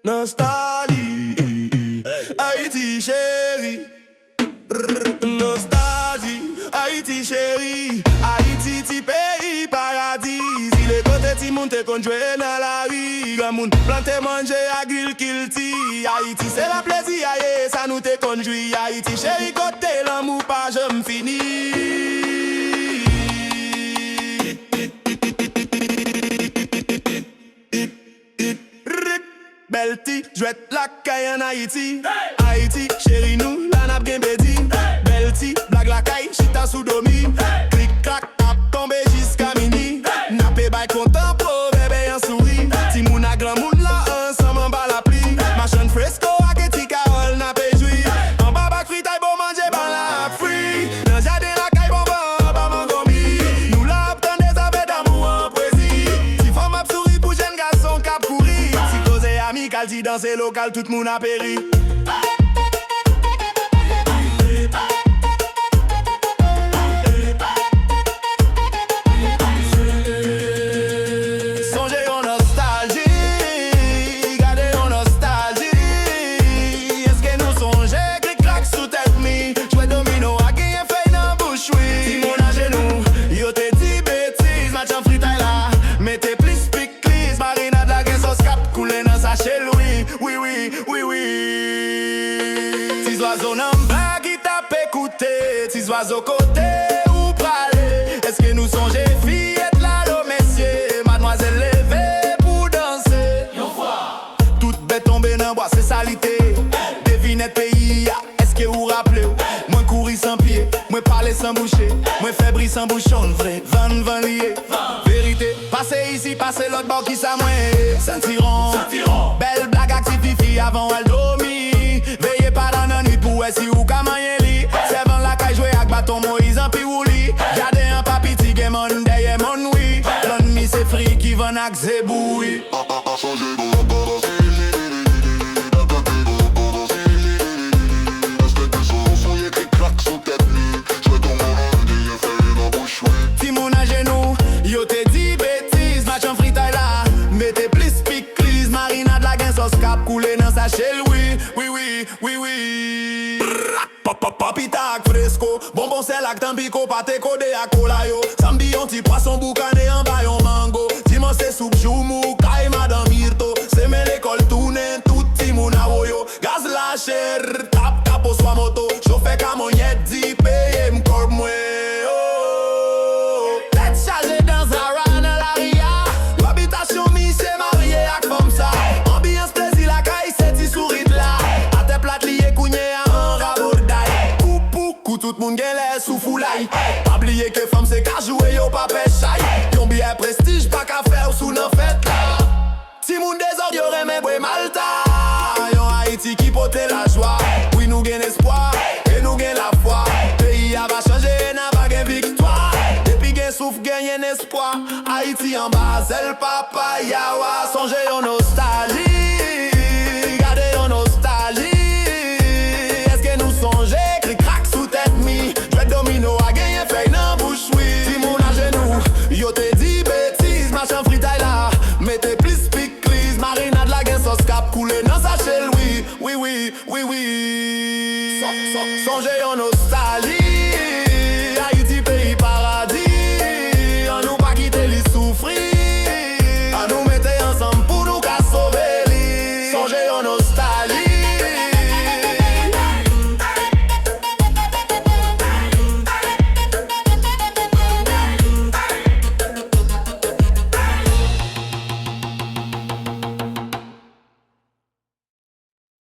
Nostalgie, Haïti chérie. Nostalgie, Haïti chérie. Haïti ti pays paradis. Si les côtés ti moun te kon jouer dans la rue. Grand moun planté manger à grill kill ti. Haïti c'est la plaisir, aïe, ça nous te conduit. Haïti chérie côté l'amour pas jamais fini. Belti, jouette la caille en Haïti. Hey! Haïti, chérie nous, la nap gen bedi. Hey! Belti, blague la caille, chita sous domi. Hey! Clic, clac, tap, tombe jusqu'à mini. Hey! Nappe bay content, pro, bébé en souris. Hey! Ti moun a grand moun la, ensemble en bas la pli. Hey! Machin fresco, ak eti karol, nappe joui. Hey! En bas bak fritaille, bon manger, ban la free. Dans jardin la caille, bon ban, ban mangomi. Nous la obtan des affaires d'amour en poésie. Si femme ap souris pour jeune garçon cap courir. Amical, si dans ces locales, tout le monde a péri. Songez en nostalgie, gardez en nostalgie. Est-ce que nous songez, clic-clac sous tête mi? Jouer domino à qui est fait dans bouche, oui. Si mon à genoux, yo te dit bêtise, match en fritaille là. Mettez plus pic-clis, marinade la gueule, sauce cap coulée dans sa chez Louis. Oui, oui, oui, oui. Tis oiseaux n'en bas qui tape écouté. Tis oiseaux côté ou pralé. Est-ce que nous songez filles et là, l'eau, messieurs? Mademoiselle levée pour danser. Toute bête tombée dans bois, c'est salité. Devinette pays, est-ce que vous rappelez? Moi courir sans pied, moi parler sans boucher. Moi fébrile sans bouchon, vrai, 20 liés. Vérité, passez ici, passez l'autre bord qui ça moi. Saint-Tyron, belle blague actififi avant elle dormi. Veillez pas dans la nuit pour si ou kamanyeli. Servant la caille jouer avec bâton Moïse en piwouli. Gardez un papi tigre mon derrière mon oui. L'ennemi c'est free qui va nak zéboui. Timoun à genoux, yo te dit bêtise, match en fritaille là. Mettez plus pic-clis, marinade la gain sauce cap coulé dans sa chelle, oui, oui, oui, oui, oui. Papitac fresco, bonbon sel ak tampico, pâté codé à cola yo. Sambi yon ti poisson boucané en bas yon mango. Dimanche c'est soupe joumou, kaye madame Mirto. C'est mais l'école tourne, tout timoun a woyo. Gaz la chair, tap tap au soi moto. Chauffé camonnette, dit paye m'korb mwe. Tout moun gen lè sou foulay. Pas oublier que femme c'est qu'à jouer yo pa pêchai. Yon bien prestige pas qu'à faire sous nan fête là. Si moun désordre yo remè bwe malta. Yon Haïti qui pote la joie. Oui nous gen espoir et nous gen la foi. Pays a va changer n'a pas gen victoire. Depuis gen souffle gen yen espoir. Haïti en bas el papa yawa. Songez yon nostalgie, gardez yon nostalgie. Est-ce que nous songez? Jouet domino a gagné feuille nan bouche, oui. Si moun a genoux, yo te dit bêtise, machin fritaille là. Mettez plus pic-clis, marinade la gain sauce cap coulé dans sa chelle, oui. Oui, oui, oui, oui. Songez en nostalgie.